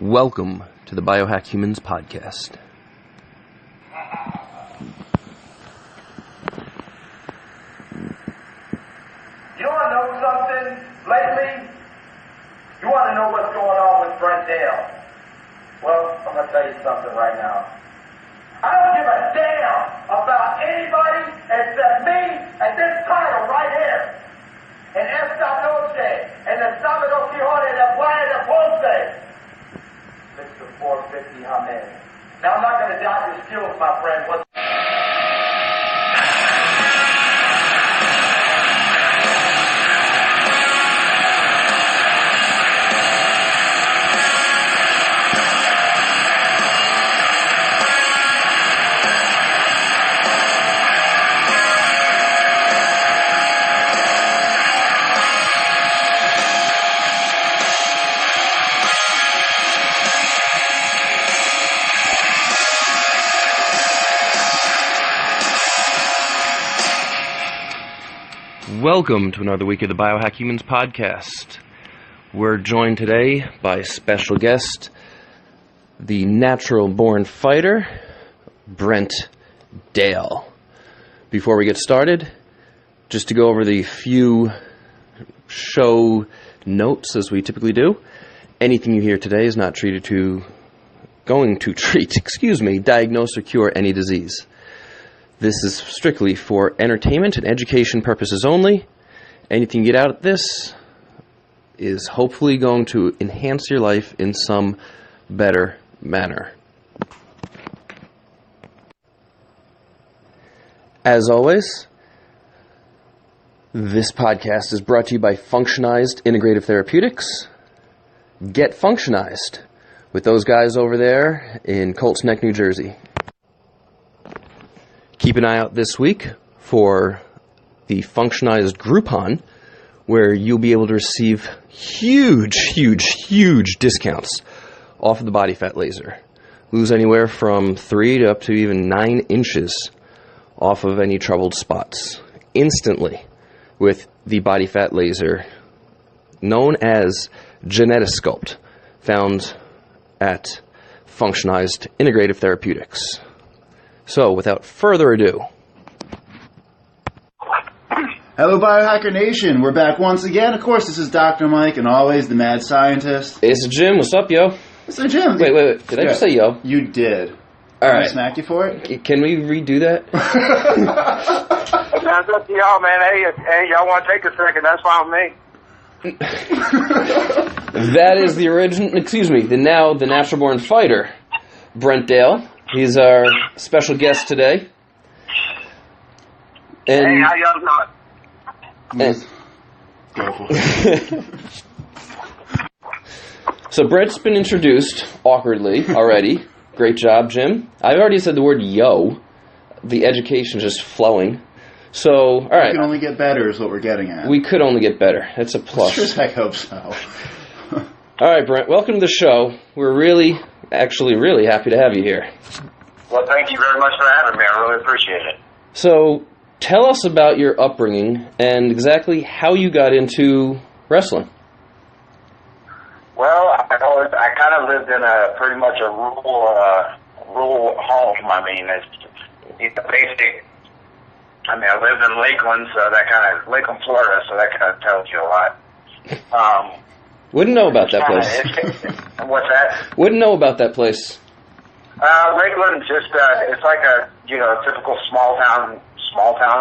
Welcome to the Biohack Humans podcast. You want to know something lately? You want to know what's going on with Brent Dail? Well, I'm going to tell you something right now. I don't give a damn about anybody except me and this title right here. And esta noche, and the sábado Quijote, the playa de Ponce. Mr. 450 Hamed. Now, I'm not going to doubt your skills, my friend. Welcome to another week of the Biohack Humans podcast. We're joined today by special guest, the natural-born fighter, Brent Dail. Before we get started, just to go over the few show notes as we typically do, anything you hear today is not going to treat, diagnose or cure any disease. This is strictly for entertainment and education purposes only. Anything you get out of this is hopefully going to enhance your life in some better manner. As always, this podcast is brought to you by Functionised Integrative Therapeutics. Get Functionized with those guys over there in Colts Neck, New Jersey. Keep an eye out this week for the Functionized Groupon, where you'll be able to receive huge discounts off of the body fat laser. Lose anywhere from 3 to up to even 9 inches off of any troubled spots instantly with the body fat laser known as Genetisculpt, found at Functionized Integrative Therapeutics. So, without further ado. Hello, Biohacker Nation. We're back once again. Of course, this is Dr. Mike, and always the mad scientist. It's Jim. What's up, yo? It's Jim. Wait. Did I just say yo? You did. All right. Can I smack you for it? Can we redo that? Sounds up to y'all, man. Hey, y'all want to take a second, that's fine with me. That is the the natural-born fighter, Brent Dail. He's our special guest today. And, hey, how y'all doing? So Brent's been introduced awkwardly already. Great job, Jim. I've already said the word yo. The education is just flowing. So, all right. We can only get better is what we're getting at. We could only get better. That's a plus. Sure as heck hope so. All right, Brent, welcome to the show. We're really happy to have you here. Well, thank you very much for having me. I really appreciate it. So, tell us about your upbringing and exactly how you got into wrestling. Well, I kind of lived in pretty much a rural home. I mean, it's basic. I mean, I lived in Lakeland, Lakeland, Florida, so that kind of tells you a lot. Wouldn't know about that place. What's that? Wouldn't know about that place. Lakeland just, it's like a, typical small town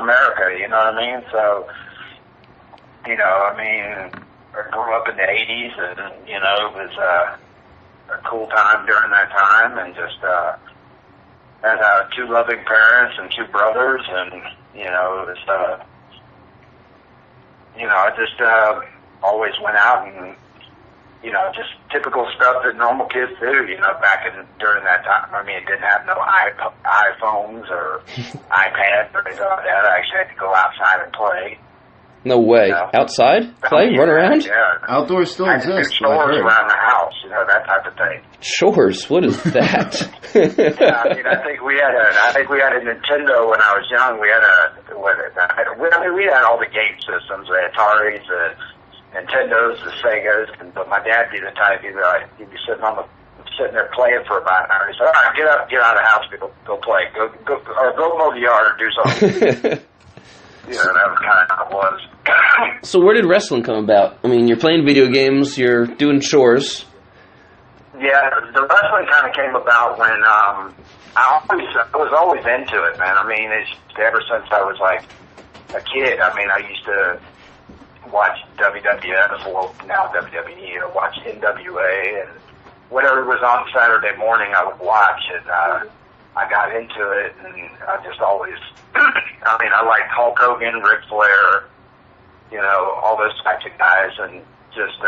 America, you know what I mean? So, I grew up in the 80s and, it was a cool time during that time and just, had 2 loving parents and 2 brothers and, it was, I just, always went out and, just typical stuff that normal kids do, during that time. I mean, it didn't have no iPhones or iPads or anything like that. I actually had to go outside and play. No way. Outside? Play? Run around? Yeah. Outdoors still exist. Chores around the house, that type of thing. Chores? What is that? Yeah, I think we had a Nintendo when I was young. We had all the game systems, the Ataris, the Nintendos, the Segas, but my dad would be the type, he'd be sitting on the sitting there playing for about an hour. He said, all right, get up, get out of the house, go play. Go mow the yard or do something. That was kind of how it was. So where did wrestling come about? I mean, you're playing video games, you're doing chores. Yeah, the wrestling kind of came about when I was always into it, man. I mean, it's ever since I was like a kid. I mean, I used to watch WWF, well, now WWE, or watch NWA, and whatever was on Saturday morning, I would watch, and I got into it, and I just always, I mean, I liked Hulk Hogan, Ric Flair, all those types of guys, and just,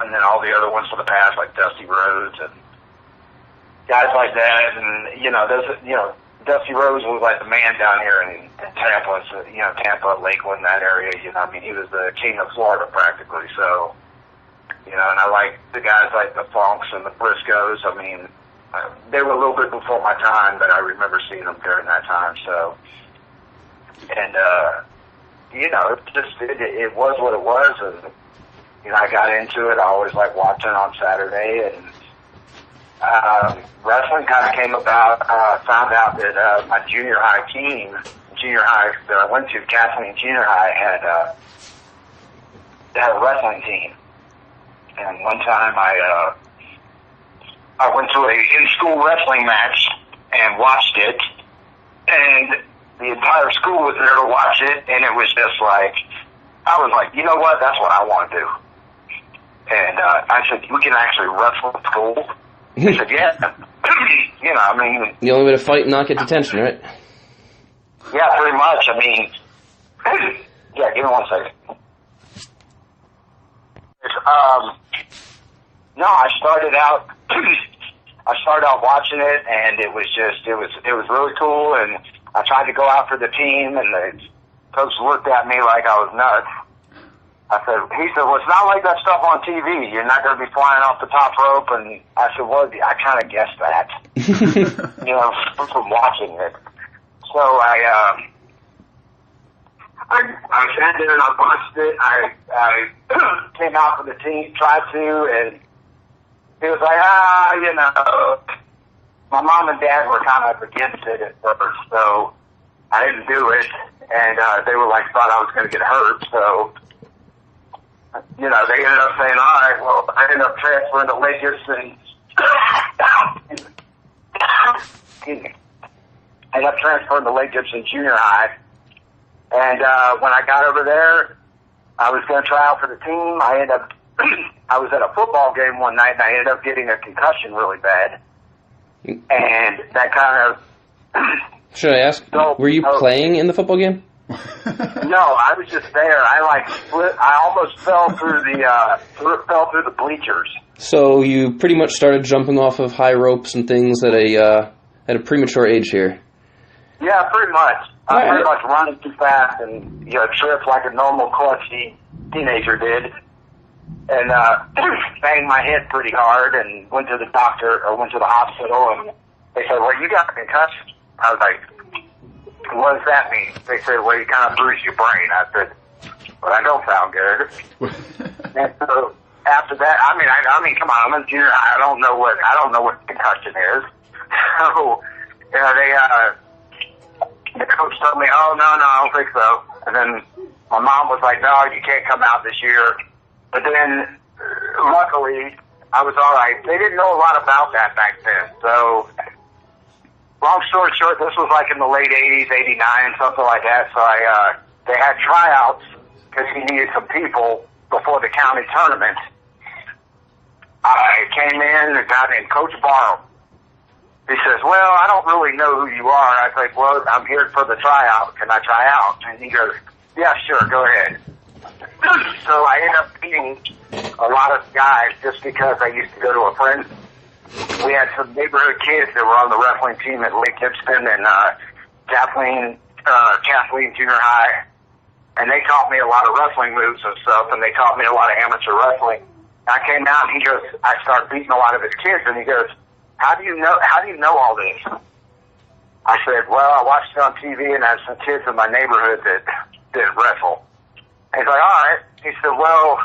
and then all the other ones for the past, like Dusty Rhodes and guys like that, and, Dusty Rhodes was like the man down here in Tampa, so, Tampa, Lakeland, that area, I mean, he was the king of Florida practically, so, and I like the guys like the Funks and the Briscoes. I mean, they were a little bit before my time, but I remember seeing them during that time, so, and, it was what it was, and, I got into it. I always liked watching on Saturday, and wrestling kind of came about. Found out that my junior high team, that I went to, Kathleen Junior High, had a wrestling team. And one time I went to a in-school wrestling match and watched it, and the entire school was there to watch it, and it was just like, I was like, you know what, that's what I want to do. And I said, we can actually wrestle at school. He said, yeah. I mean... The only way to fight and not get detention, right? Yeah, pretty much. I mean... yeah, give me 1 second. No, I started out watching it, and it was really cool, and I tried to go out for the team, and the coach looked at me like I was nuts. He said, well, it's not like that stuff on TV. You're not going to be flying off the top rope. And I said, well, I kind of guessed that, from watching it. So I sat there and I watched it. I came out for the team, tried to, and he was like, my mom and dad were kind of against it at first, so I didn't do it. And they were like, thought I was going to get hurt, so... they ended up saying, all right, well, I ended up transferring to Lake Gibson. Excuse me. I ended up transferring to Lake Gibson Junior High. And when I got over there, I was going to try out for the team. I was at a football game one night, and I ended up getting a concussion really bad. And that kind of... Should I ask, were you playing in the football game? No, I was just there. I almost fell through the bleachers. So you pretty much started jumping off of high ropes and things at a premature age here. Yeah, pretty much. I pretty much running too fast and tripped like a normal clutchy teenager did, and banged my head pretty hard and went to the hospital, and they said, "Well, you got a concussion." I was like, what does that mean? They said, well, you kind of bruised your brain. I said, well, that don't sound good. And so after that, I mean, come on, I'm a junior. I don't know what concussion is. So, the coach told me, oh, no, I don't think so. And then my mom was like, no, you can't come out this year. But then, luckily, I was all right. They didn't know a lot about that back then. So, long story short, this was like in the late 80s, 89, something like that. So they had tryouts because he needed some people before the county tournament. I came in, a guy named Coach Barrow. He says, well, I don't really know who you are. I was like, well, I'm here for the tryout. Can I try out? And he goes, yeah, sure, go ahead. So I ended up meeting a lot of guys just because I used to go to a friend's. We had some neighborhood kids that were on the wrestling team at Lake Gibson and Kathleen Junior High, and they taught me a lot of wrestling moves and stuff, and they taught me a lot of amateur wrestling. I came out and he goes, I started beating a lot of his kids, and he goes, how do you know all this? I said, well, I watched it on TV, and I have some kids in my neighborhood that wrestle. And he's like, all right. He said, well,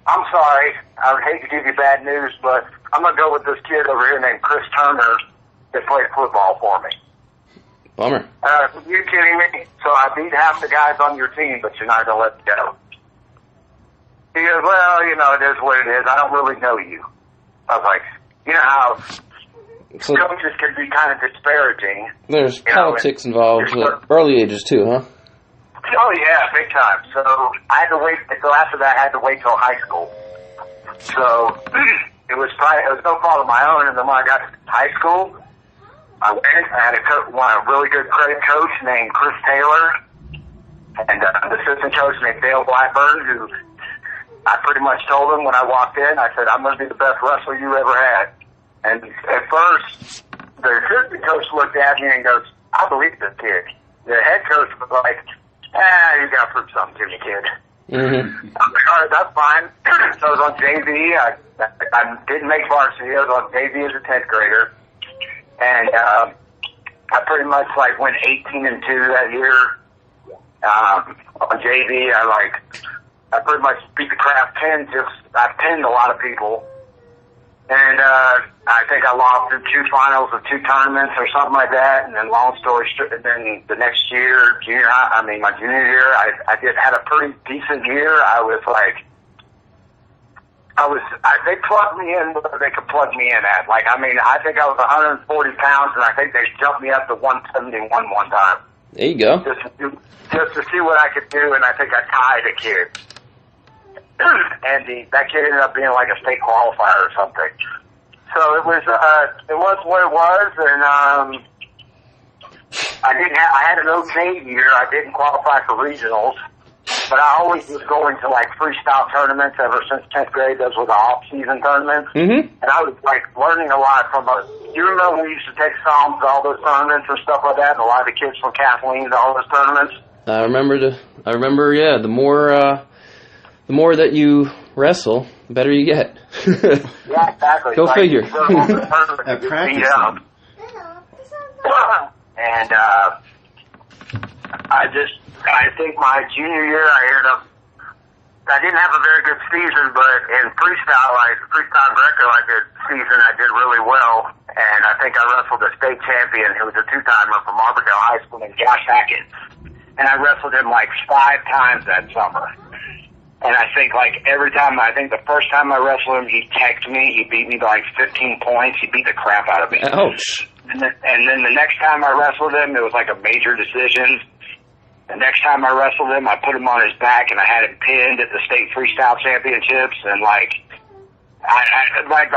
I'm sorry. I would hate to give you bad news, but I'm going to go with this kid over here named Chris Turner that played football for me. Bummer. Are you kidding me? So I beat half the guys on your team, but you're not going to let me go. He goes, well, it is what it is. I don't really know you. I was like, you know how coaches can be kind of disparaging. There's politics involved at early ages too, huh? Oh, yeah, big time. So I had to wait. So after that, I had to wait till high school. So it was no fault of my own. And then when I got to high school, I went. I had a really good credit coach named Chris Taylor, and an assistant coach named Dale Blackburn, who I pretty much told him when I walked in, I said, I'm going to be the best wrestler you ever had. And at first, the assistant coach looked at me and goes, I believe this kid. The head coach was like, you got to prove something to me, kid. Mm-hmm. I'm like, all right, that's fine. So I was on JV. I didn't make varsity. I was on JV as a 10th grader. And I pretty much went 18-2 that year. On JV, I pretty much beat the crap pinned. I pinned a lot of people. And I think I lost in 2 finals of 2 tournaments or something like that. And then long story short, then the next year, my junior year, I had a pretty decent year. They plugged me in where they could plug me in at. I think I was 140 pounds, and I think they jumped me up to 171 one time. There you go. Just to see what I could do, and I think I tied a kid. And that kid ended up being like a state qualifier or something. So it was what it was, and I had an okay year. I didn't qualify for regionals, but I always was going to freestyle tournaments ever since 10th grade. Those were the off-season tournaments. Mm-hmm. And I was learning a lot from you remember when we used to take Psalms to all those tournaments and stuff like that, and a lot of the kids from Kathleen to all those tournaments? I remember, yeah, the more that you wrestle, the better you get. Yeah, exactly. Go figure. At practice. And I think my junior year, I didn't have a very good season, but in freestyle Greco, season I did really well. And I think I wrestled a state champion who was a 2-timer from Arbordale High School named Josh Hackett. And I wrestled him 5 times that summer. And I think every time, the first time I wrestled him, he teched me. He beat me by 15 points. He beat the crap out of me. Ouch. And then the next time I wrestled him, it was a major decision. The next time I wrestled him, I put him on his back and I had him pinned at the state freestyle championships. And the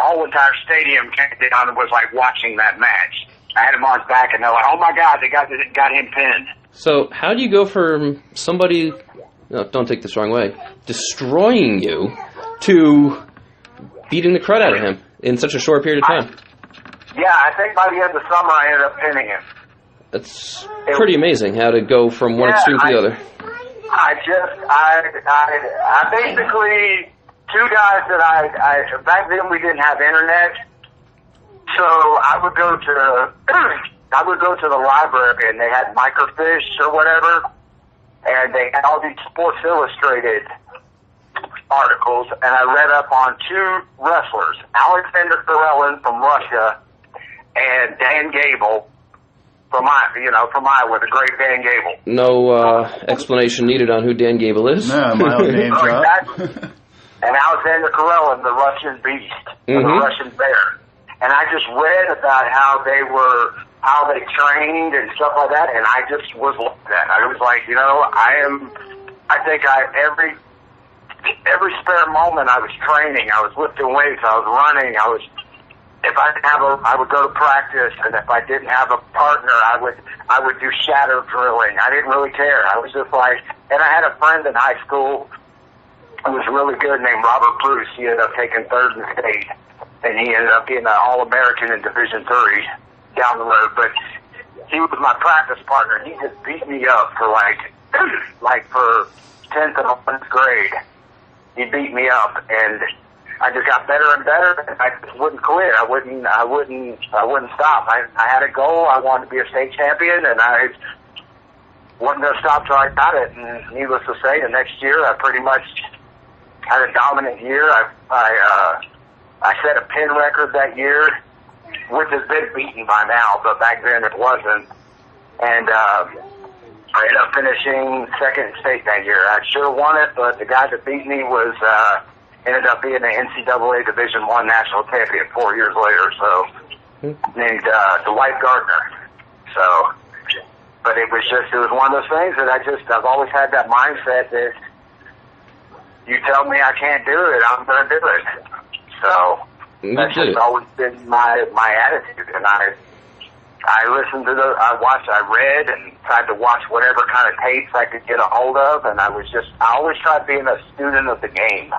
whole entire stadium came down and was watching that match. I had him on his back and they're like, oh my God, they got him pinned. So how do you go from somebody, don't take this the wrong way, destroying you to beating the crud out of him in such a short period of time? Yeah, I think by the end of summer I ended up pinning him. That's pretty amazing how to go from one extreme to the other. I basically, 2 guys that back then we didn't have internet, so I would go to the library and they had microfiche or whatever, and they had all these Sports Illustrated articles, and I read up on 2 wrestlers, Alexander Karelin from Russia and Dan Gable from Iowa, the great Dan Gable. No explanation needed on who Dan Gable is. No, my own name drop. Exactly. And Alexander Karelin, the Russian beast, the Russian bear. And I just read about how they trained and stuff like that, and I just was like that. I was like, every spare moment I was training, I was lifting weights, I was running, if I didn't have I would go to practice, and if I didn't have a partner, I would do shadow drilling. I didn't really care. I was just and I had a friend in high school who was really good named Robert Bruce. He ended up taking 3rd in state, and he ended up being an All-American in Division III down the road. But he was my practice partner. He just beat me up for for 10th and 11th grade. He beat me up, and I just got better and better, and I just wouldn't quit. I wouldn't stop. I had a goal. I wanted to be a state champion, and I wasn't going to stop till I got it. And needless to say, the next year I pretty much had a dominant year. I set a pin record that year, which has been beaten by now, but back then it wasn't. And I ended up finishing second in state that year. I should have won it, but the guy that beat me was ended up being the NCAA Division I national champion 4 years later. So named Dwight Gardner. So, but it was one of those things that I've always had that mindset that you tell me I can't do it, I'm going to do it. So that's just always been my attitude. And I listened to I read and tried to watch whatever kind of tapes I could get a hold of, and I always tried being a student of the game.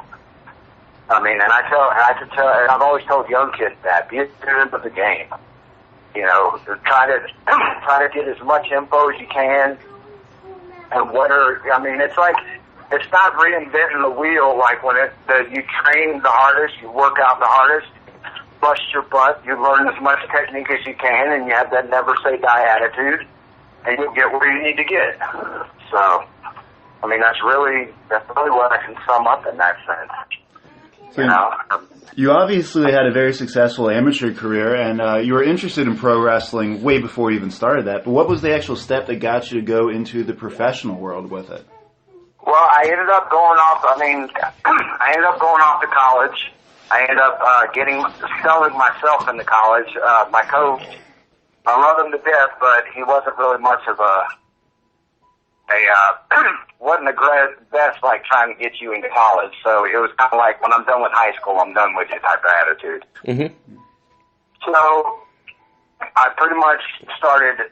I mean, and I've always told young kids that, be a student of the game. You know, try to get as much info as you can, and it's not reinventing the wheel like when you train the hardest, you work out the hardest, bust your butt, you learn as much technique as you can, and you have that never say die attitude, and you'll get where you need to get. So, I mean, that's really what I can sum up in that sense. So you obviously had a very successful amateur career, and you were interested in pro wrestling way before you even started that. But what was the actual step that got you to go into the professional world with it? Well, I ended up going off to college. I ended up selling myself into college. My coach, I love him to death, but he wasn't really much of wasn't the best, like, trying to get you into college. So it was kind of like, when I'm done with high school, I'm done with you type of attitude. Mm-hmm. So I pretty much started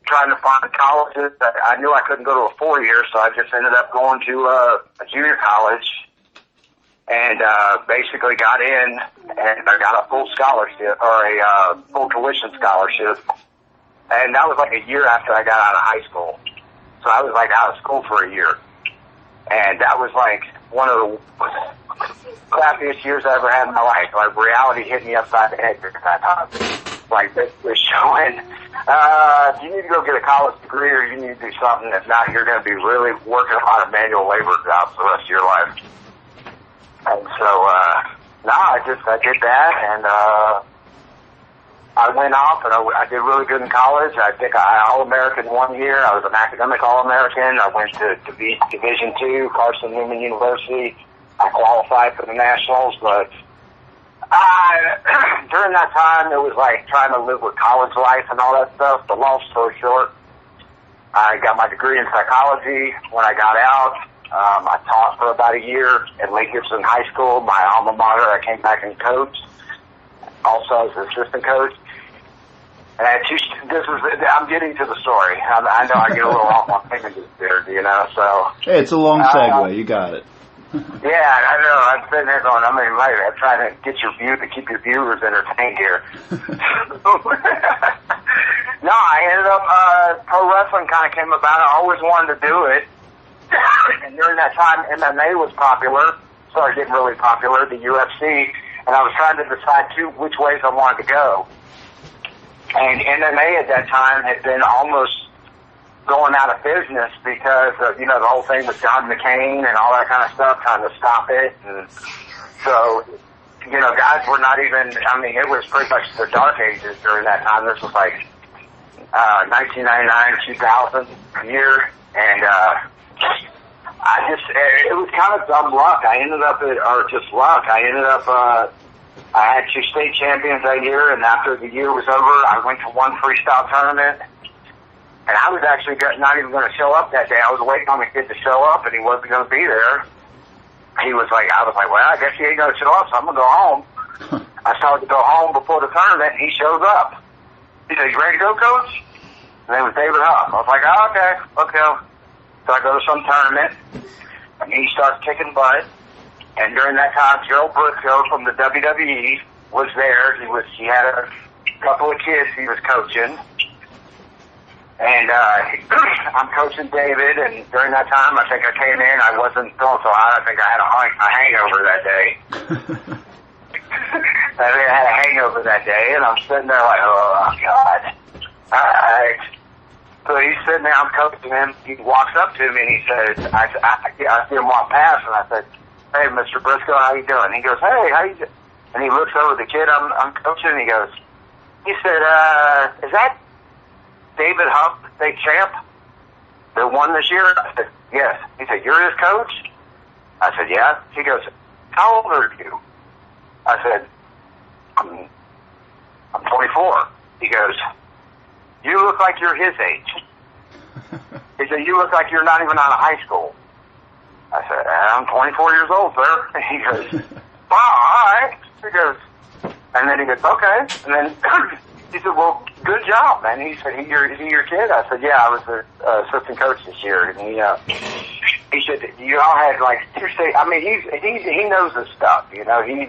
trying to find colleges. I knew I couldn't go to a 4-year, so I just ended up going to a junior college and basically got in, and I got a full scholarship, or a full tuition scholarship. And that was like a year after I got out of high school. So I was like out of school for a year. And that was like one of the crappiest years I ever had in my life. Like, reality hit me upside the head at that time. Like, this was showing, you need to go get a college degree, or you need to do something. If not, you're going to be really working a lot of manual labor jobs the rest of your life. And so, I did that, and I went off, and I did really good in college. I think I All-American 1 year. I was an academic All-American. I went to Division II, Carson Newman University. I qualified for the Nationals, but during that time, it was like trying to live with college life and all that stuff. But long story short, I got my degree in psychology. When I got out, I taught for about a year at Lake Gibson High School, my alma mater. I came back and coached, also as an assistant coach. And I'm getting to the story. I know I get a little off my fingers there, you know, so. Hey, it's a long segue. You got it. Yeah, I know. I'm sitting there going, I'm trying to keep your viewers entertained here. No, I ended up, pro wrestling kind of came about. I always wanted to do it. And during that time, MMA was popular, started getting really popular, the UFC, and I was trying to decide which ways I wanted to go. And MMA at that time had been almost going out of business because of, the whole thing with John McCain and all that kind of stuff, trying to stop it. And so, guys were not even, it was pretty much the dark ages during that time. This was like 1999, 2000 year. And it was kind of dumb luck. I ended up I had 2 state champions that year, and after the year was over, I went to one freestyle tournament, and I was actually not even going to show up that day. I was waiting on the kid to show up, and he wasn't going to be there. I was like, well, I guess he ain't going to show up, so I'm going to go home. I started to go home before the tournament, and he shows up. He said, "You ready to go, coach?" And it was David Huff. I was like, "Oh, okay, let's go." So I go to some tournament, and he starts kicking butt. And during that time, Gerald Briscoe from the WWE was there. He had a couple of kids he was coaching. And I'm coaching David, and during that time, I think I came in, I wasn't feeling so hot. I think I had a hangover that day. And I'm sitting there like, oh, God. All right. So he's sitting there, I'm coaching him. He walks up to me, and he says, I see him walk past, and I said, "Hey, Mr. Briscoe, how you doing?" He goes, "Hey, how you doing?" And he looks over at the kid I'm coaching, and he said, "Is that David Hump, state champ, that won this year?" I said, "Yes." He said, "You're his coach?" I said, "Yeah." He goes, "How old are you?" I said, I'm 24. He goes, "You look like you're his age." He said, "You look like you're not even out of high school." I said, "I'm 24 years old, sir." He goes, "Wow, all right." He goes, and then he goes, "Okay." And then he said, "Well, good job, man." He said, is he your kid?" I said, "Yeah, I was the assistant coach this year." And he said, "You all had like 2 states." I mean, he knows his stuff, you know. He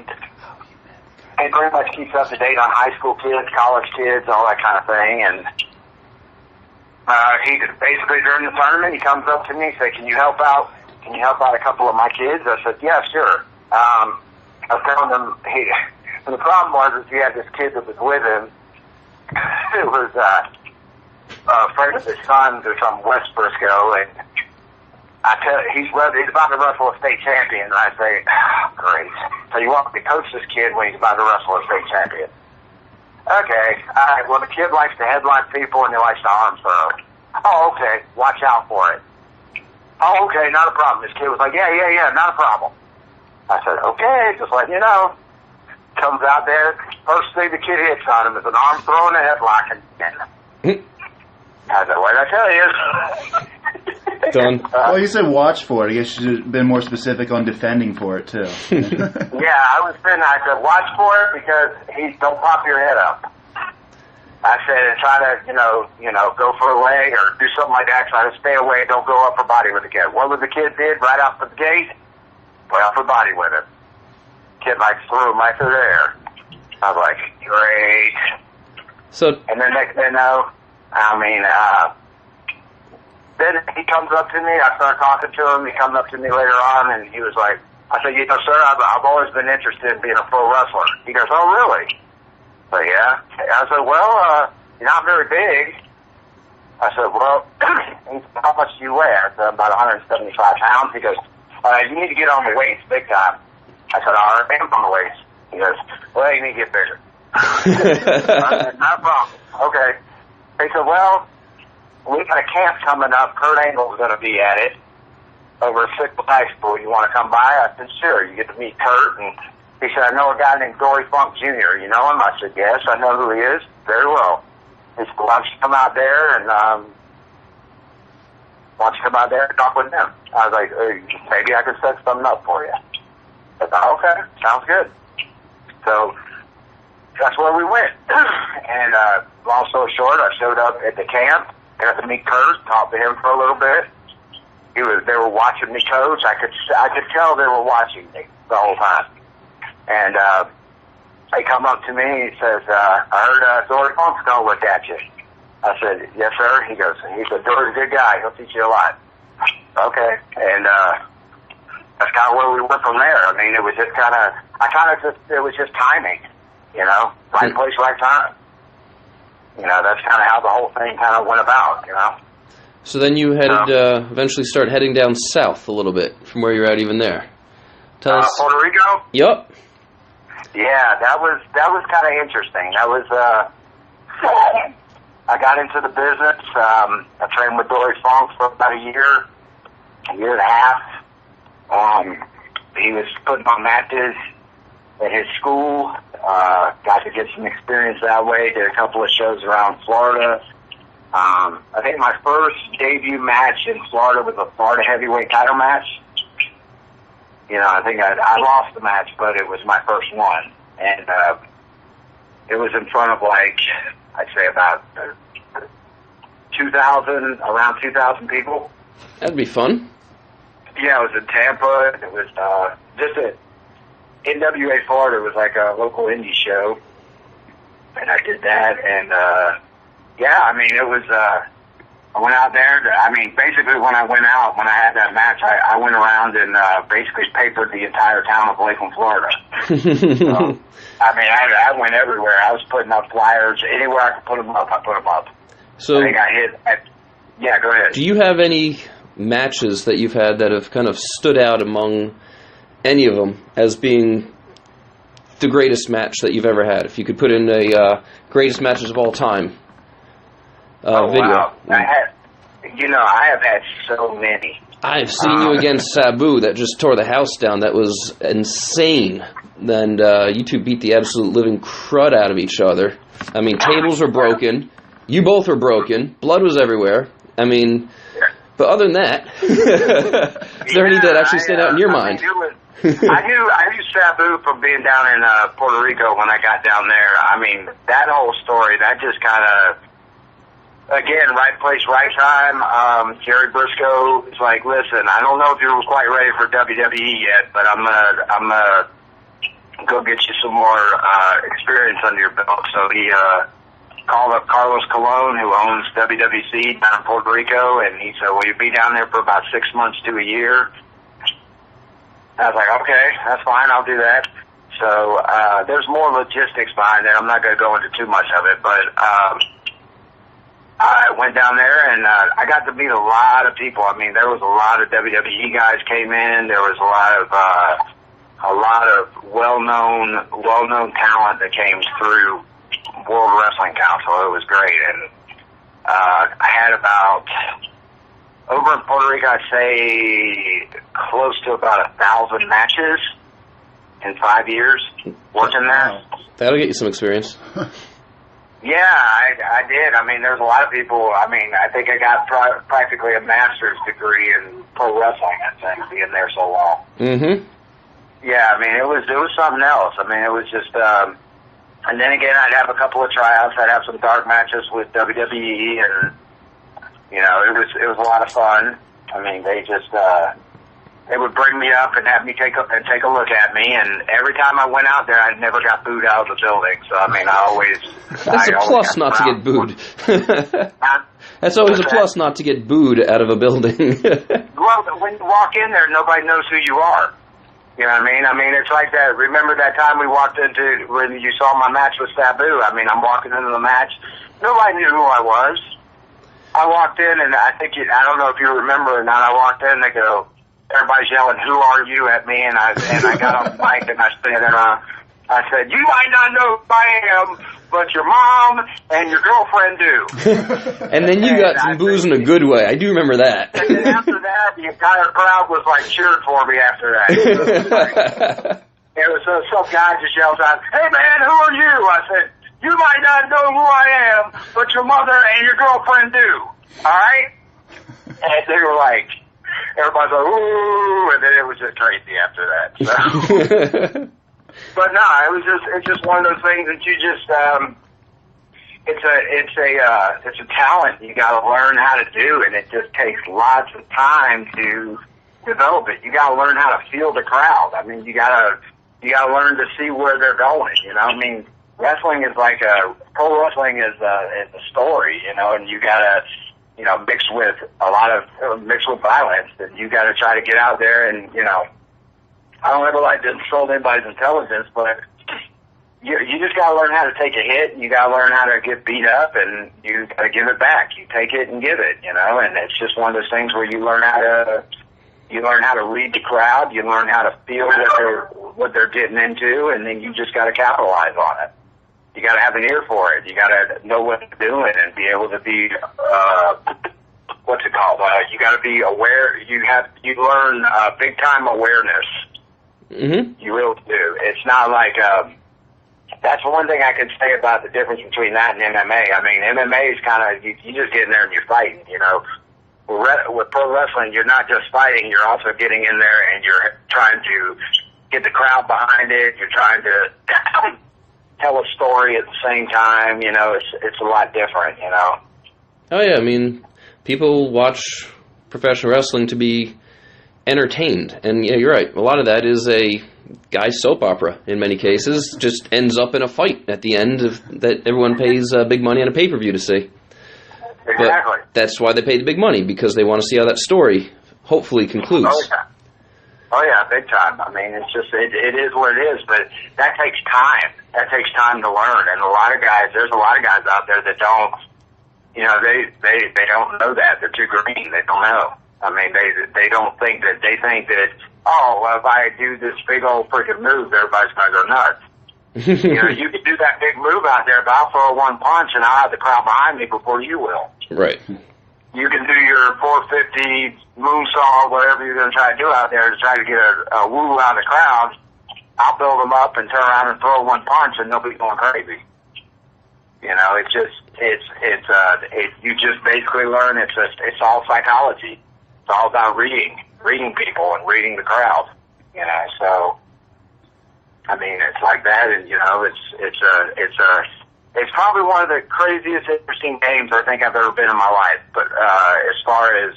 pretty much keeps up to date on high school kids, college kids, all that kind of thing. And he basically during the tournament, he comes up to me and said, "Can you help out? Can you help out a couple of my kids?" I said, "Yeah, sure." I was telling him, and the problem was he had this kid that was with him. It was a friend of his son who's from West Briscoe, and I tell you, he's about to wrestle a state champion, and I say, "Great. So you want me to coach this kid when he's about to wrestle a state champion?" "Okay. All right. Well, the kid likes to headlock people, and he likes to arm throw." "Oh, okay. Watch out for it." "Oh, okay. Not a problem." This kid was like, yeah, not a problem." I said, "Okay, just letting you know." Comes out there, first thing the kid hits on him is an arm throw and a headlock. And I said, "What did I tell you?" Done. Well, you said watch for it. I guess you should have been more specific on defending for it, too. Yeah, I said, "Watch for it because don't pop your head up." I said, "And try to, go for a leg or do something like that. Try to stay away. Don't go upper body with the kid." What was the kid did right off the gate? Went upper body with it. Kid threw him right through there. I was like, "Great." So, and then next thing you know, then he comes up to me. I start talking to him. He comes up to me later on, and he was like, I said, "Sir, I've always been interested in being a pro wrestler." He goes, "Oh, really?" I said, "Yeah." I said, "Well, you're not very big." I said, "Well," he said, "How much do you weigh?" I said, "About 175 pounds. He goes, "You need to get on the weights big time." I said, "All right, I'm on the weights." He goes, "Well, you need to get bigger." I said, "Not a problem." Okay. He said, "Well, we got a camp coming up. Kurt Angle's going to be at it over at Sickle High School. You want to come by?" I said, "Sure." You get to meet Kurt. And he said, "I know a guy named Dory Funk Jr. You know him?" I said, "Yes, I know who he is. Very well." He said, "Why don't you come out there and talk with him?" I was like, "Maybe I can set something up for you." I said, "Okay, sounds good." So that's where we went. And long story short, I showed up at the camp, got to meet Kurt, talked to him for a little bit. They were watching me coach. I could tell they were watching me the whole time. And they come up to me and he says, "I heard Dory Funk's going to look at you." I said, "Yes, sir." He said, "Dory's a good guy. He'll teach you a lot." Okay. And that's kind of where we went from there. I mean, it was just it was just timing, right place, right time. That's kind of how the whole thing kind of went about, So then you headed, eventually start heading down south a little bit from where you're at even there. Tell us. Puerto Rico? Yep. Yeah, that was kind of interesting. That was, I got into the business. I trained with Dory Funk for about a year and a half. He was putting on matches at his school. Got to get some experience that way. Did a couple of shows around Florida. I think my first debut match in Florida was a Florida heavyweight title match. I think I lost the match, but it was my first one. And it was in front of I'd say about 2,000, around 2,000 people. That'd be fun. Yeah, it was in Tampa. It was just at NWA Florida. It was like a local indie show, and I did that. And it was. I went out there. Basically, when I had that match, I went around and basically papered the entire town of Lakeland, Florida. So, I went everywhere. I was putting up flyers anywhere I could put them up. I put them up. So I think I hit. Yeah, go ahead. Do you have any matches that you've had that have kind of stood out among any of them as being the greatest match that you've ever had? If you could put in a greatest matches of all time video. Wow. I have had so many. I've seen you against Sabu that just tore the house down. That was insane. And you two beat the absolute living crud out of each other. I mean, tables were broken. You both were broken. Blood was everywhere. I mean, but other than that, is there any that actually stand out in your mind? I knew Sabu from being down in Puerto Rico when I got down there. I mean, that whole story, that just kind of, again, right place, right time. Jerry Briscoe is like, listen, I don't know if you're quite ready for WWE yet, but I'm gonna go get you some more experience under your belt. So he called up Carlos Colon, who owns WWC down in Puerto Rico, and he said, will you be down there for about 6 months to a year? I was like, okay, that's fine, I'll do that. So there's more logistics behind it. I'm not going to go into too much of it, but I went down there and I got to meet a lot of people. I mean, there was a lot of WWE guys came in. There was a lot of well-known talent that came through World Wrestling Council. It was great, and I had about, over in Puerto Rico, I'd say close to about 1,000 matches in 5 years working there. That'll get you some experience. Yeah, I did. I mean, there's a lot of people. I mean, I think I got practically a master's degree in pro wrestling, I think, being there so long. Mm-hmm. Yeah, I mean, it was something else. I mean, it was just, and then again, I'd have a couple of tryouts. I'd have some dark matches with WWE, and you know, it was a lot of fun. I mean, they just they would bring me up and have me take a look at me, and every time I went out there, I never got booed out of the building. So I mean, that's a plus not to get booed. That's always a plus not to get booed out of a building. Well, when you walk in there, nobody knows who you are. You know what I mean? I mean, it's like that. Remember that time we walked into, when you saw my match with Sabu? I mean, I'm walking into the match. Nobody knew who I was. I walked in, and I don't know if you remember or not, I walked in, they go, everybody's yelling, who are you at me? And I got on the mic, and I said, you might not know who I am, but your mom and your girlfriend do. And then you got some booze in a good way. I do remember that. And then after that, the entire crowd was like cheering for me after that. It was some guy just yells out, hey man, who are you? I said, you might not know who I am, but your mother and your girlfriend do. All right? And they were like, everybody's like, ooh, and then it was just crazy after that. So. But no, it's just one of those things that you just it's a talent you got to learn how to do, and it just takes lots of time to develop it. You got to learn how to feel the crowd. I mean, you got to learn to see where they're going. You know, I mean, wrestling is like pro wrestling is a story. You know, and you got to mix with violence, and you got to try to get out there and I don't ever like to insult anybody's intelligence, but you just got to learn how to take a hit, and you got to learn how to get beat up, and you got to give it back. You take it and give it, and it's just one of those things where you learn how to read the crowd, you learn how to feel what they're getting into, and then you just got to capitalize on it. You got to have an ear for it. You got to know what they're doing and be able to be what's it called? You got to be aware. You learn big time awareness. Mm-hmm. You really do. It's not like that's one thing I can say about the difference between that and MMA. I mean, MMA is kind of you just get in there and you're fighting. With pro wrestling, you're not just fighting; you're also getting in there and you're trying to get the crowd behind it. You're trying to tell a story at the same time. It's a lot different. Oh yeah, I mean, people watch professional wrestling to be entertained, and yeah, you're right. A lot of that is a guy's soap opera. In many cases, just ends up in a fight at the end that everyone pays big money on a pay-per-view to see. Exactly. But that's why they pay the big money, because they want to see how that story hopefully concludes. Oh yeah, big time. I mean, it's just it is what it is, but that takes time. That takes time to learn, and there's a lot of guys out there that don't. They don't know that. They're too green. They don't know. I mean, they don't think that, they think that, oh, well, if I do this big old freaking move, everybody's going to go nuts. You know, you can do that big move out there, but I'll throw one punch and I'll have the crowd behind me before you will. Right. You can do your 450 moonsault, whatever you're going to try to do out there to try to get a woo out of the crowd. I'll build them up and turn around and throw one punch and they'll be going crazy. You know, it's just, you just basically learn it's all psychology. It's all about reading people and reading the crowd. You know, so, I mean, it's like that, and you know, it's probably one of the craziest, interesting games I think I've ever been in my life. But as far as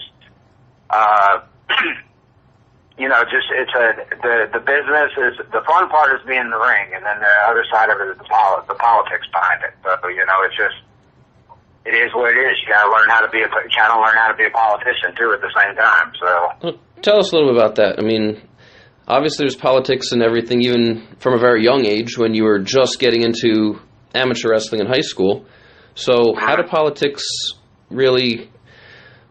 you know, just the business is the fun part is being in the ring, and then the other side of it is the politics behind it. So you know, it is what it is. You got to learn how to be a politician too at the same time. So well, tell us a little bit about that. I mean, obviously there's politics and everything, even from a very young age when you were just getting into amateur wrestling in high school. So how do politics really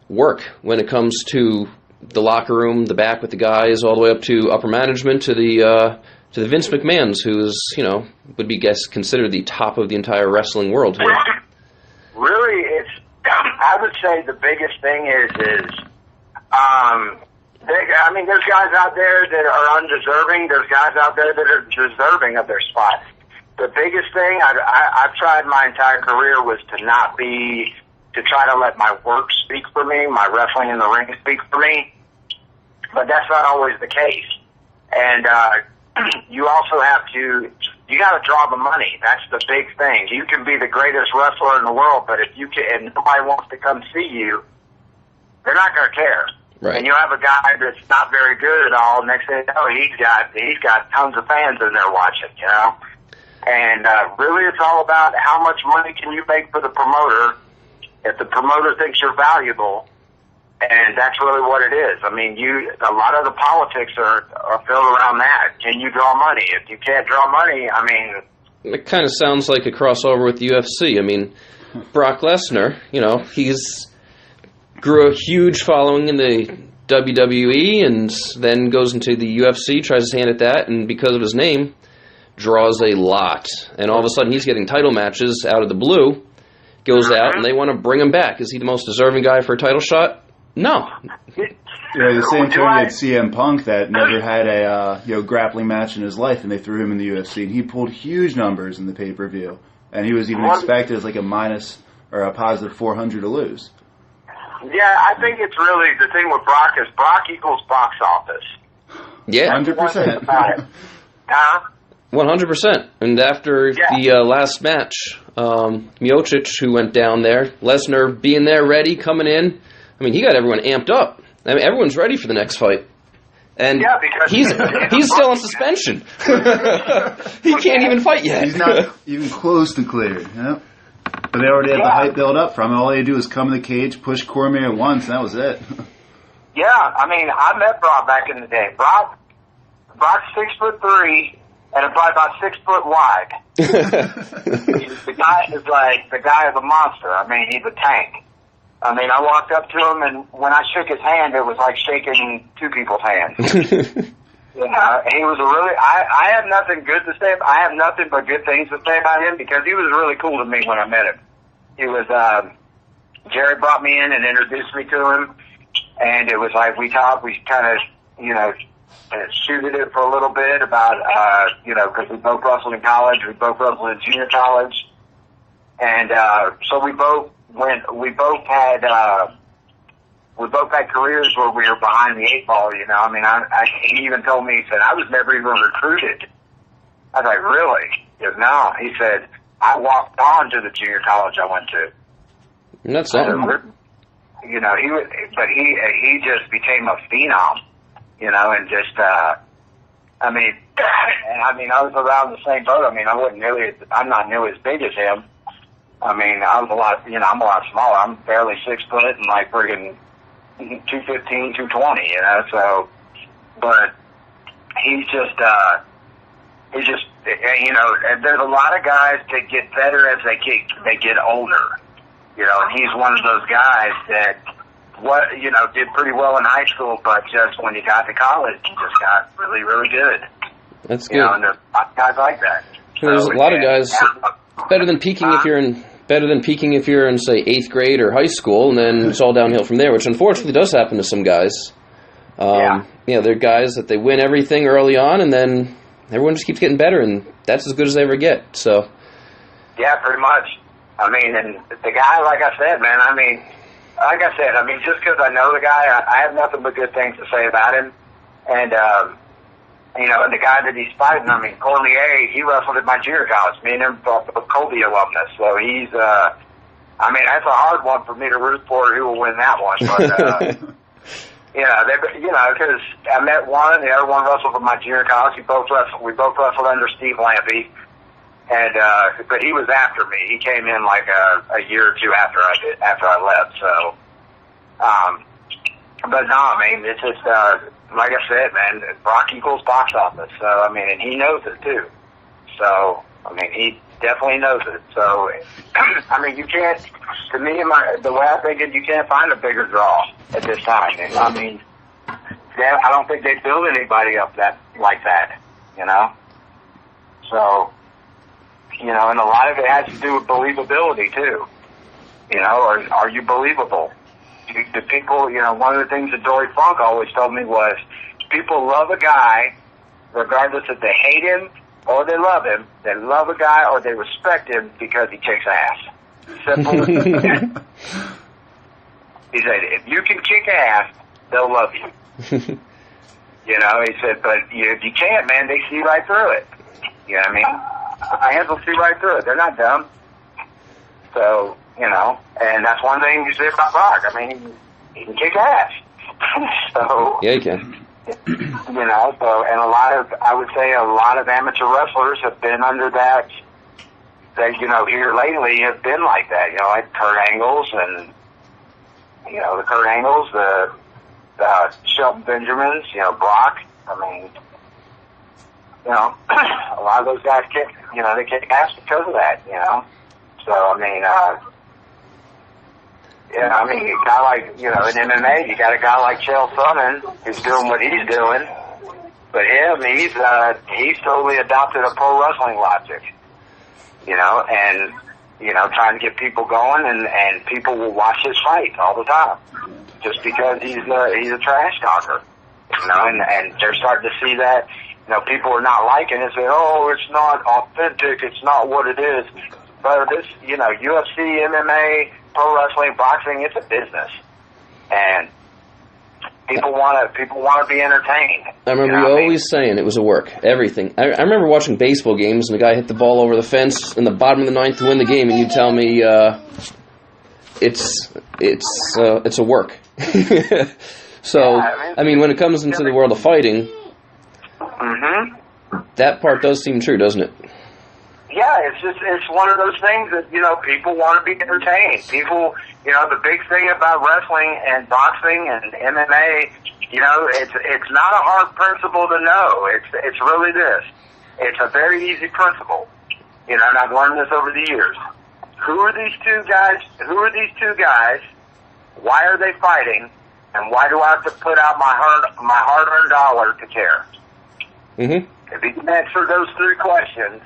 work when it comes to the locker room, the back with the guys, all the way up to upper management, to the Vince McMahons, who is, you know, would be considered the top of the entire wrestling world here? Really, I would say the biggest thing is I mean, there's guys out there that are undeserving. There's guys out there that are deserving of their spots. The biggest thing I've tried my entire career was to try to let my work speak for me, my wrestling in the ring speak for me. But that's not always the case. And you also have to, you got to draw the money. That's the big thing. You can be the greatest wrestler in the world, but if you can, and nobody wants to come see you, they're not going to care. Right. And you have a guy that's not very good at all. Next thing you know, he's got tons of fans in there watching. You know, and really, it's all about how much money can you make for the promoter. If the promoter thinks you're valuable, and that's really what it is. I mean, a lot of the politics are filled around that. Can you draw money? If you can't draw money, I mean, it kind of sounds like a crossover with the UFC. I mean, Brock Lesnar, you know, grew a huge following in the WWE and then goes into the UFC, tries his hand at that, and because of his name, draws a lot. And all of a sudden, he's getting title matches out of the blue, goes out, and they want to bring him back. Is he the most deserving guy for a title shot? No. Yeah, the same thing with CM Punk that never had a grappling match in his life, and they threw him in the UFC, and he pulled huge numbers in the pay-per-view, and he was even expected as like a minus or a positive 400 to lose. Yeah, I think it's really the thing with Brock is Brock equals box office. Yeah, 100%. Huh? 100%. And after the last match, Miocic, who went down there, Lesnar being there, ready, coming in. I mean, he got everyone amped up. I mean, everyone's ready for the next fight. And because he's still on suspension. He can't even fight yet. He's not even close to cleared. Yep. But they already had the hype built up from it. All they do is come in the cage, push Cormier once, and that was it. Yeah, I mean, I met Brock back in the day. Brock's 6'3" and probably about 6 foot wide. The guy is like the guy is a monster. I mean, he's a tank. I mean, I walked up to him, and when I shook his hand, it was like shaking two people's hands. He was I have nothing good to say. I have nothing but good things to say about him because he was really cool to me when I met him. He was, Jerry brought me in and introduced me to him, and it was like we talked, we kind of, shooted it for a little bit about, because we both wrestled in college, we both wrestled in junior college, and so we both had careers where we were behind the 8 ball, I mean, he even told me, he said, I was never even recruited. I was like, really? He goes, no. He said, I walked on to the junior college I went to. And that's something. He just became a phenom, and just, I was around the same boat. I mean, I'm not nearly as big as him. I mean, I'm a lot smaller. I'm barely 6 foot and like friggin' 215, 220, so, but he's just, and there's a lot of guys that get better as they get older, and he's one of those guys that did pretty well in high school, but just when you got to college, you just got really, really good. That's good. And there's a lot of guys like that. There's a lot of guys better than peaking if you're in say 8th grade or high school, and then it's all downhill from there, which unfortunately does happen to some guys. They're guys that they win everything early on, and then everyone just keeps getting better, and that's as good as they ever get. So. Yeah, pretty much. I mean, and the guy, like I said, just because I know the guy, I have nothing but good things to say about him. And, and the guy that he's fighting, Cormier, he wrestled at my junior college. Me and him are Colby alumnus. So he's, that's a hard one for me to root for who will win that one. But, because I met one, the other one wrestled for my junior college. We both wrestled under Dave Lampe. And, but he was after me. He came in like a year or two after I left. So, but no, it's just, like I said, man, Brock equals box office. So, and he knows it too. So, he definitely knows it. So, you can't, to me, the way I think it, you can't find a bigger draw at this time. And, I don't think they build anybody up like that, So, and a lot of it has to do with believability too. Are you believable? The people, one of the things that Dory Funk always told me was, people love a guy, regardless if they hate him or they love him. They love a guy or they respect him because he kicks ass. Simple as that. He said, if you can kick ass, they'll love you. He said, but if you can't, man, they see right through it. You know what I mean? Hands will see right through it. They're not dumb. So, and that's one thing you say about Brock. He can kick ass. So, yeah, he can. So, and I would say a lot of amateur wrestlers have been under that, here lately have been like that. Like Kurt Angles and, the Kurt Angles, the Shelton Benjamins, Brock. A lot of those guys kick, they kick ass because of that, So, a guy like, in MMA, you got a guy like Chael Sonnen who's doing what he's doing. But him, he's totally adopted a pro wrestling logic, and, trying to get people going, and people will watch his fight all the time just because he's a trash talker, and they're starting to see that. People are not liking it, saying, oh, it's not authentic, it's not what it is. But this, UFC, MMA, pro wrestling, boxing, it's a business. And people want to be entertained. I remember you always saying it was a work, everything. I remember watching baseball games, and the guy hit the ball over the fence in the bottom of the ninth to win the game, and you tell me it's a work. So, when it comes into the world of fighting, that part does seem true, doesn't it? Yeah, it's one of those things that, people want to be entertained. People, the big thing about wrestling and boxing and MMA, it's not a hard principle to know. It's really this. It's a very easy principle. And I've learned this over the years. Who are these two guys? Why are they fighting? And why do I have to put out my hard-earned dollar to care? Mm-hmm. If you can answer those three questions,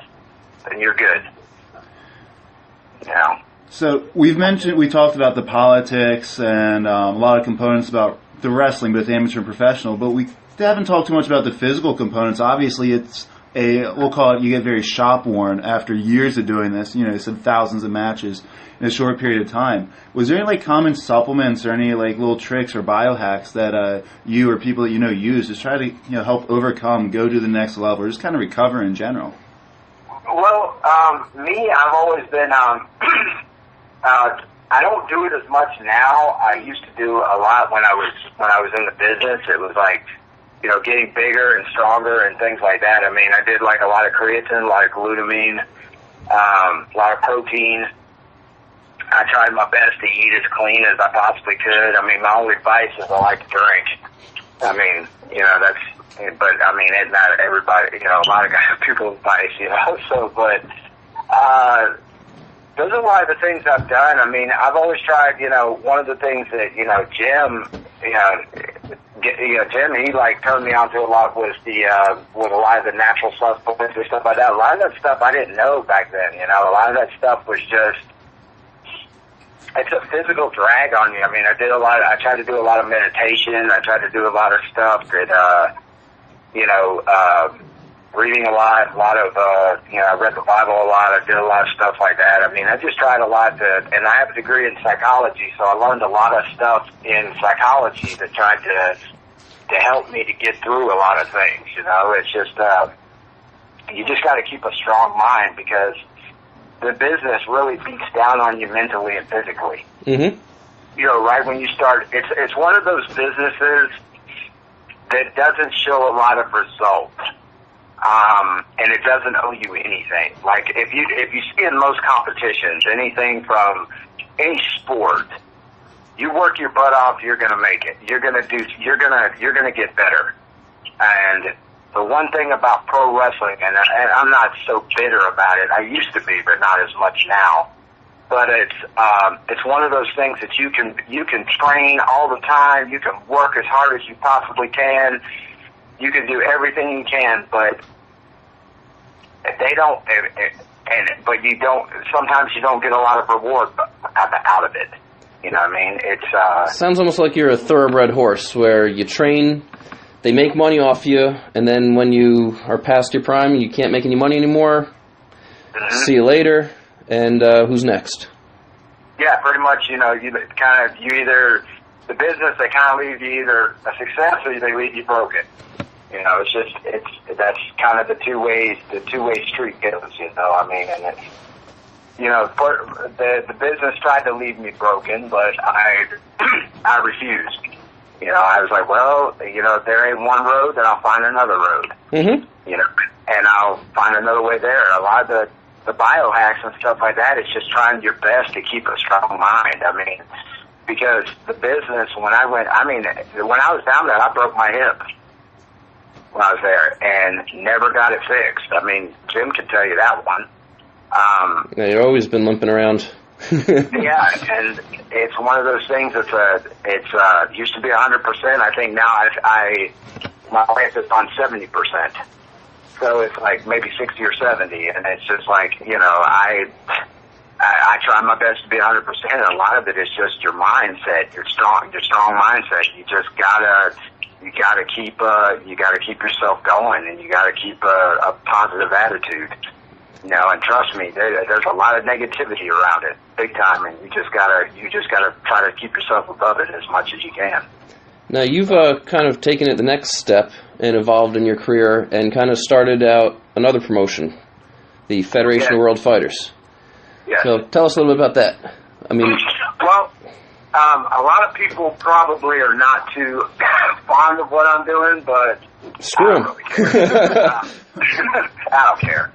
then you're good. So we talked about the politics and a lot of components about the wrestling, both amateur and professional, but we haven't talked too much about the physical components. Obviously, it's we'll call it, you get very shop worn after years of doing this. You said thousands of matches in a short period of time. Was there any common supplements or any little tricks or biohacks that you or people that use to try to help overcome, go to the next level, or just kind of recover in general? Well, I've always been I don't do it as much now. I used to do a lot when I was in the business. It was getting bigger and stronger and things like that. I did a lot of creatine, a lot of glutamine, a lot of protein. I tried my best to eat as clean as I possibly could. My only vice is I like to drink. It's not everybody, a lot of guys, people's vice, So, but those are a lot of the things I've done. I mean, I've always tried, one of the things that, Jim, Jim, he turned me on to a lot was with a lot of the natural supplements and stuff like that. A lot of that stuff I didn't know back then, A lot of that stuff was just, it's a physical drag on you. I mean, I tried to do a lot of meditation. I tried to do a lot of stuff that, reading a lot of, I read the Bible a lot. I did a lot of stuff like that. I mean, I just tried a lot and I have a degree in psychology, so I learned a lot of stuff in psychology that tried to help me to get through a lot of things, It's just, you just got to keep a strong mind because the business really beats down on you mentally and physically. Mm-hmm. Right when you start, it's one of those businesses that doesn't show a lot of results. And it doesn't owe you anything. Like if you see in most competitions, anything from any sport, you work your butt off, you're gonna make it. You're gonna get better. And the one thing about pro wrestling, and I'm not so bitter about it. I used to be, but not as much now. But it's one of those things that you can train all the time. You can work as hard as you possibly can. You can do everything you can, but they don't. But you don't. Sometimes you don't get a lot of reward out of it. You know what I mean? It's sounds almost like you're a thoroughbred horse, where you train, they make money off you, and then when you are past your prime, you can't make any money anymore. Mm-hmm. See you later. And who's next? Yeah, pretty much. You either the business, they kind of leave you either a success or they leave you broken. That's kind of the two way street goes. I mean, and it's, the business tried to leave me broken, but I refused. I was like, well, if there ain't one road, then I'll find another road. Mm-hmm. And I'll find another way there. A lot of the biohacks and stuff like that, it's just trying your best to keep a strong mind. I mean, because the business, when I was down there, I broke my hip when I was there and never got it fixed. I mean, Jim can tell you that one. Yeah, you've always been limping around. Yeah, and it's one of those things that's it used to be 100%. I think now my life is on 70%. So it's like maybe 60 or 70, and it's just like, I try my best to be 100%, and a lot of it is just your mindset, your strong mindset. You just gotta keep yourself going, and you gotta keep a positive attitude. And trust me, there's a lot of negativity around it, big time, and you just gotta try to keep yourself above it as much as you can. Now, you've kind of taken it the next step and evolved in your career and kind of started out another promotion, the Federation of World Fighters. Yes. So tell us a little bit about that. I mean... Well, a lot of people probably are not too fond of what I'm doing, but screw them. I don't really care. I don't care.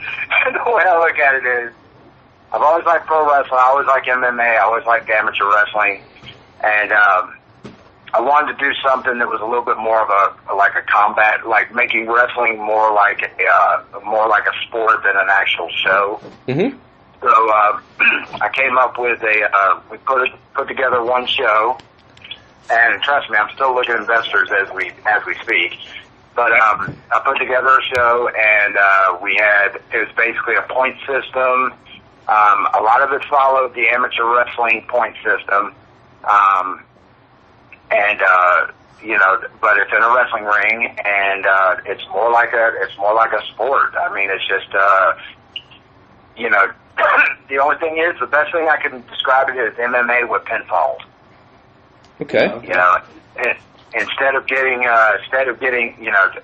The way I look at it is, I've always liked pro wrestling, I always liked MMA, I always liked amateur wrestling, and I wanted to do something that was a little bit more of a combat, like making wrestling more like a sport than an actual show. Mm-hmm. So I came up with we put together one show, and trust me, I'm still looking at investors as we speak. But I put together a show, and it was basically a point system. A lot of it followed the amateur wrestling point system. But it's in a wrestling ring, and it's more like a sport. I mean, it's just the only thing is, the best thing I can describe it is MMA with pinfalls. Okay. Instead of getting,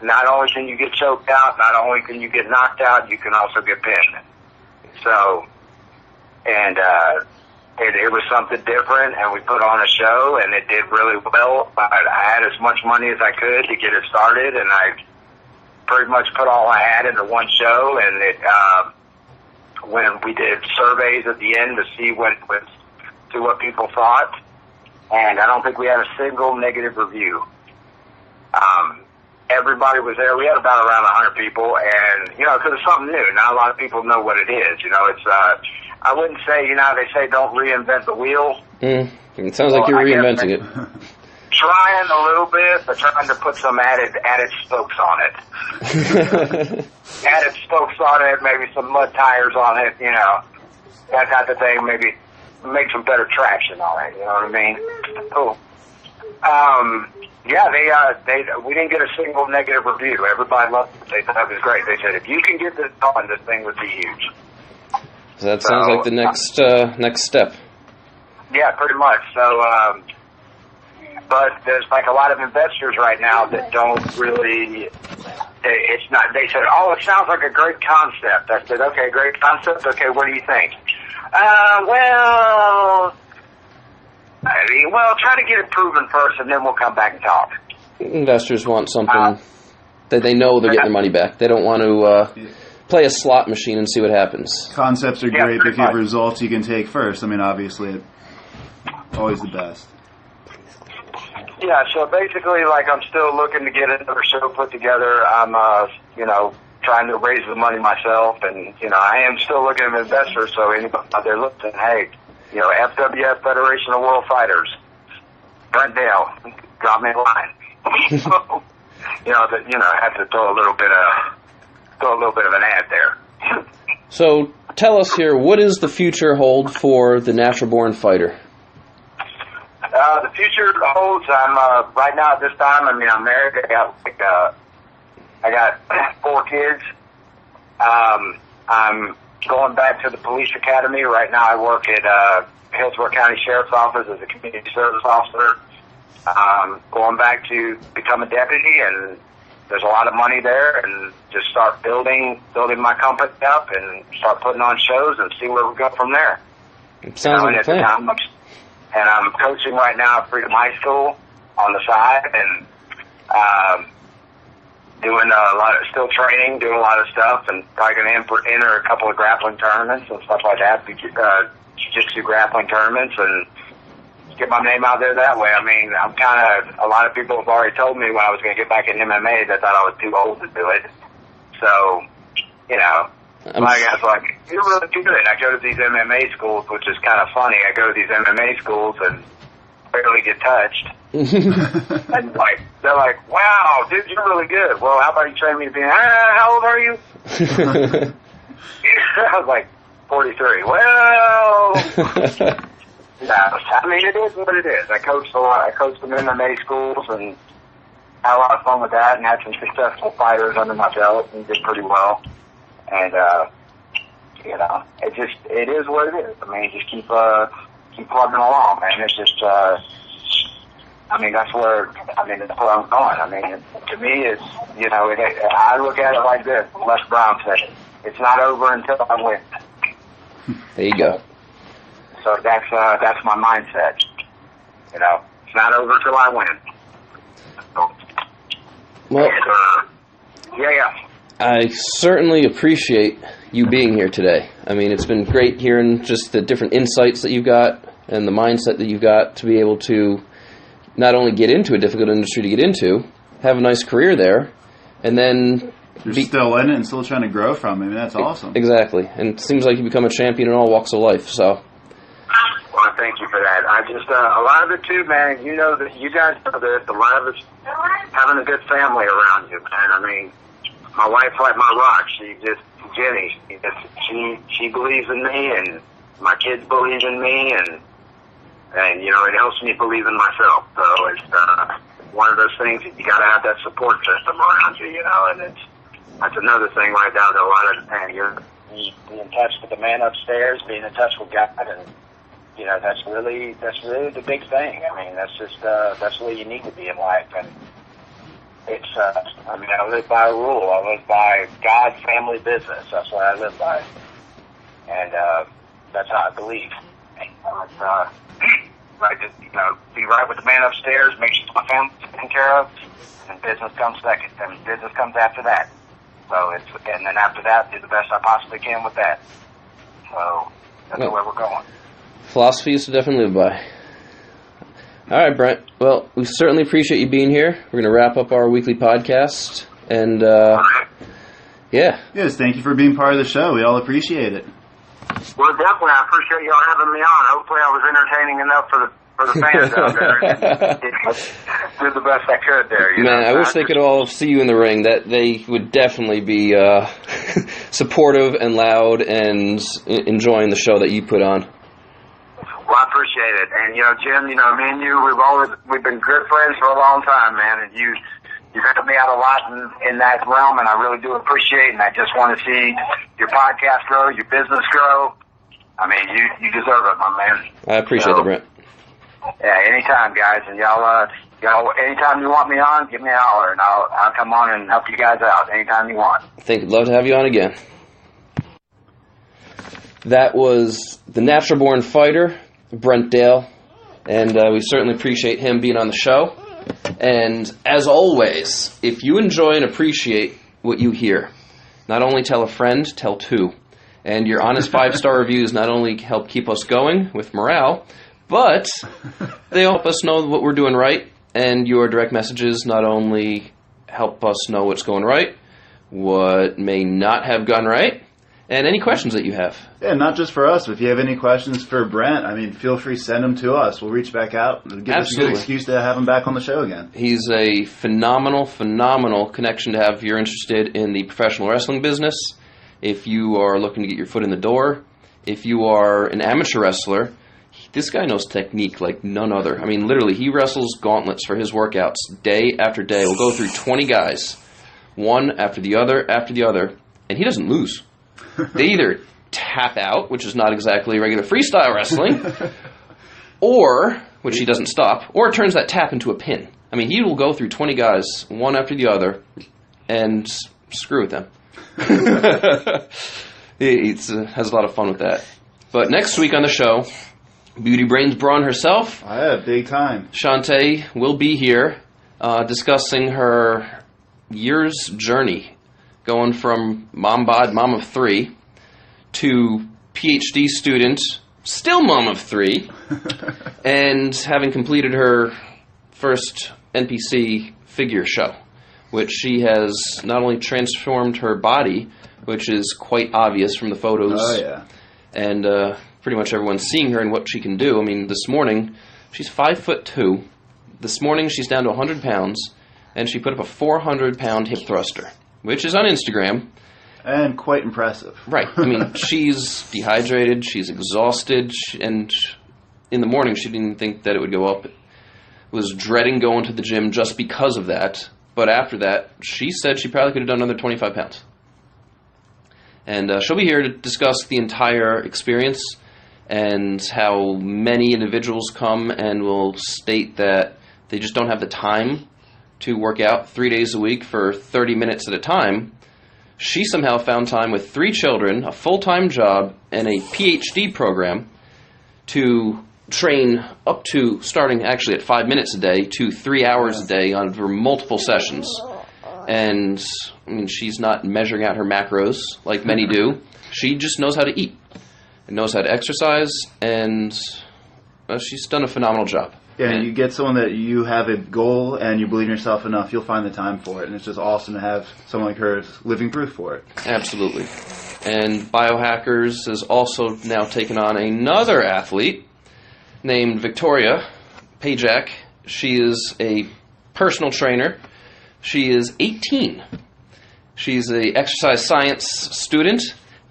not only can you get choked out, not only can you get knocked out, you can also get pinned. So, and it was something different, and we put on a show, and it did really well. I had as much money as I could to get it started, and I pretty much put all I had into one show, and when we did surveys at the end to see what people thought, and I don't think we had a single negative review. Everybody was there. We had around 100 people, and because it's something new. Not a lot of people know what it is. It's I wouldn't say, they say don't reinvent the wheel. It sounds like you're reinventing it. Trying a little bit, but trying to put some added spokes on it. Added spokes on it, maybe some mud tires on it, that type of thing. Maybe make some better traction on it. You know what I mean? Cool. Yeah, we didn't get a single negative review. Everybody loved it. They thought it was great. They said, if you can get this done, this thing would be huge. So that sounds like the next step. Yeah, pretty much. So, but there's like a lot of investors right now that don't really, it's not, they said, oh, it sounds like a great concept. I said, okay, great concept. Okay, what do you think? Well, try to get it proven first, and then we'll come back and talk. Investors want something that they know they're getting their money back. They don't want to play a slot machine and see what happens. Concepts are great, but if you have results you can take first. I mean, obviously, it's always the best. Yeah, so basically, like, I'm still looking to get another show put together. I'm, trying to raise the money myself, and, I am still looking at investors, so anybody out there looking, hey, XWF Federation of World Fighters, Brent Dail, drop me a line. I have to throw a little bit of an ad there. So tell us here, what does the future hold for the natural born fighter? The future holds. I'm right now at this time. I'm married. I got 4 kids. I'm going back to the police academy. Right now I work at Hillsborough County Sheriff's Office as a community service officer. Going back to become a deputy, and there's a lot of money there, and just start building my company up and start putting on shows and see where we go from there. It sounds like a plan. And I'm coaching right now at Freedom High School on the side, and doing still training, doing a lot of stuff, and probably going to enter a couple of grappling tournaments and stuff like that, jiu-jitsu grappling tournaments, and get my name out there that way. I mean, I'm a lot of people have already told me when I was going to get back in MMA, they thought I was too old to do it. So, my guy's like, you're really good. I go to these MMA schools, which is kind of funny. I go to these MMA schools and barely get touched. And they're like, wow, dude, you're really good. Well, how about you train me to be, how old are you? I was like, 43. Well, no, I mean, it is what it is. I coached a lot. I coached some MMA schools and had a lot of fun with that, and had some successful fighters under my belt and did pretty well. And, it is what it is. I mean, just keep plugging along, man. It's just, that's where I'm going. I mean, to me, it's, I look at it like this. Les Brown said, it's not over until I win. There you go. So that's my mindset. It's not over till I win. Well, yeah. I certainly appreciate you being here today. I mean, it's been great hearing just the different insights that you've got and the mindset that you've got to be able to not only get into a difficult industry to get into, have a nice career there, and then you're still in it and still trying to grow from it. I mean, that's awesome. Exactly. And it seems like you become a champion in all walks of life, so. Well, thank you for that. I just, a lot of it too, man, that you guys know this, a lot of it's having a good family around you, man. I mean, my wife's like my rock. Jenny, she believes in me, and my kids believe in me, and it helps me believe in myself. So it's one of those things that you got to have that support system around you, and that's another thing right now that a lot of the time you're being in touch with the man upstairs, being in touch with God, and that's really the big thing. I mean, that's just that's the way you need to be in life, and it's I live by a rule. I live by God, family, business. That's what I live by, and that's how I believe. I just be right with the man upstairs, make sure my family's taken care of, and business comes second, and business comes after that. So and then after that, do the best I possibly can with that. So that's where we're going. Philosophy is to definitely live by. All right, Brent. Well, we certainly appreciate you being here. We're going to wrap up our weekly podcast. And, Yes, thank you for being part of the show. We all appreciate it. Well, definitely. I appreciate y'all having me on. Hopefully I was entertaining enough for the fans out there. Did the best I could there. Man, I wish they could all see you in the ring. That they would definitely be supportive and loud and enjoying the show that you put on. Well, I appreciate it. And, Jim, me and you, we've been good friends for a long time, man. And you've helped me out a lot in that realm, and I really do appreciate it. And I just want to see your podcast grow, your business grow. I mean, you deserve it, my man. I appreciate it, Brent. Yeah, anytime, guys. And y'all, anytime you want me on, give me a holler, and I'll come on and help you guys out anytime you want. I think I'd love to have you on again. That was the natural-born fighter, Brent Dail, and we certainly appreciate him being on the show. And as always, if you enjoy and appreciate what you hear, not only tell a friend, tell two. And your honest 5-star reviews not only help keep us going with morale, but they help us know what we're doing right. And your direct messages not only help us know what's going right, what may not have gone right, and any questions that you have. Yeah, not just for us. If you have any questions for Brent, I mean, feel free to send them to us. We'll reach back out. It'll give us a good excuse to have him back on the show again. He's a phenomenal connection to have if you're interested in the professional wrestling business. If you are looking to get your foot in the door, if you are an amateur wrestler, this guy knows technique like none other. I mean, literally, he wrestles gauntlets for his workouts day after day. We'll go through 20 guys, one after the other, and he doesn't lose. They either tap out, which is not exactly regular freestyle wrestling, or, which he doesn't stop, or it turns that tap into a pin. I mean, he will go through 20 guys, one after the other, and screw with them. He has a lot of fun with that. But next week on the show, Beauty Brains Brawn herself, big time, Chantea, will be here discussing her year's journey, going from mom bod, mom of 3, to PhD student, still mom of 3, and having completed her first NPC figure show, which she has not only transformed her body, which is quite obvious from the photos, and pretty much everyone's seeing her and what she can do. I mean, this morning, she's 5'2". This morning, she's down to 100 pounds, and she put up a 400-pound hip thruster, which is on Instagram. And quite impressive. Right. I mean, she's dehydrated, she's exhausted, and in the morning, she didn't think that it would go up. Was dreading going to the gym just because of that. But after that, she said she probably could have done another 25 pounds. And she'll be here to discuss the entire experience and how many individuals come and will state that they just don't have the time to work out 3 days a week for 30 minutes at a time. She somehow found time with 3 children, a full-time job, and a PhD program to train up to, starting actually at 5 minutes a day, to 3 hours a day over multiple sessions. And, I mean, she's not measuring out her macros like many do. She just knows how to eat and knows how to exercise, and she's done a phenomenal job. Yeah, and you get someone that you have a goal and you believe in yourself enough, you'll find the time for it. And it's just awesome to have someone like her living proof for it. Absolutely. And Biohackers has also now taken on another athlete named Victoria Pajak. She is a personal trainer. She is 18. She's an exercise science student,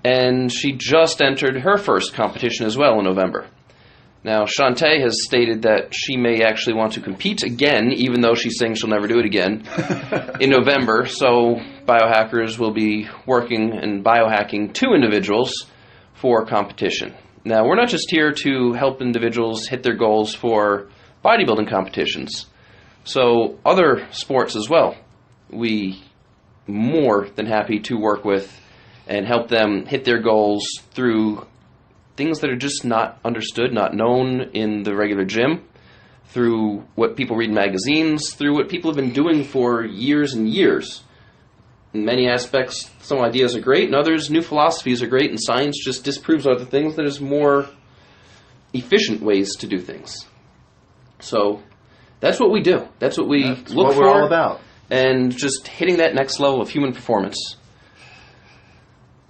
and she just entered her first competition as well in November. Now, Chantea has stated that she may actually want to compete again, even though she's saying she'll never do it again, in November. So Biohackers will be working and biohacking 2 individuals for competition. Now, we're not just here to help individuals hit their goals for bodybuilding competitions. So other sports as well, we more than happy to work with and help them hit their goals through things that are just not understood, not known in the regular gym, through what people read in magazines, through what people have been doing for years and years. In many aspects, some ideas are great, and others, new philosophies are great, and science just disproves other things. There's more efficient ways to do things. So that's what we do. That's what we that's look what for. We're all about. And just hitting that next level of human performance.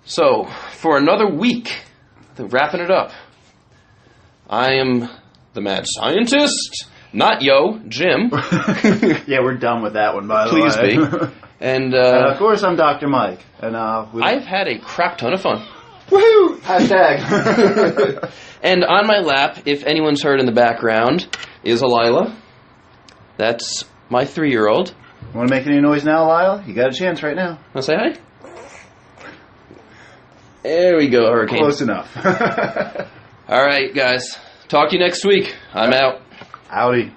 So, for another week wrapping it up. I am the mad scientist, not Jim. Yeah, we're done with that one, by the way. Please be. And of course, I'm Dr. Mike. And I've had a crap ton of fun. Woohoo! Hashtag. And on my lap, if anyone's heard in the background, is Alila. That's my 3-year-old. Want to make any noise now, Lyle? You got a chance right now. Want to say hi? There we go, Hurricane. Close enough. All right, guys. Talk to you next week. I'm out. Howdy.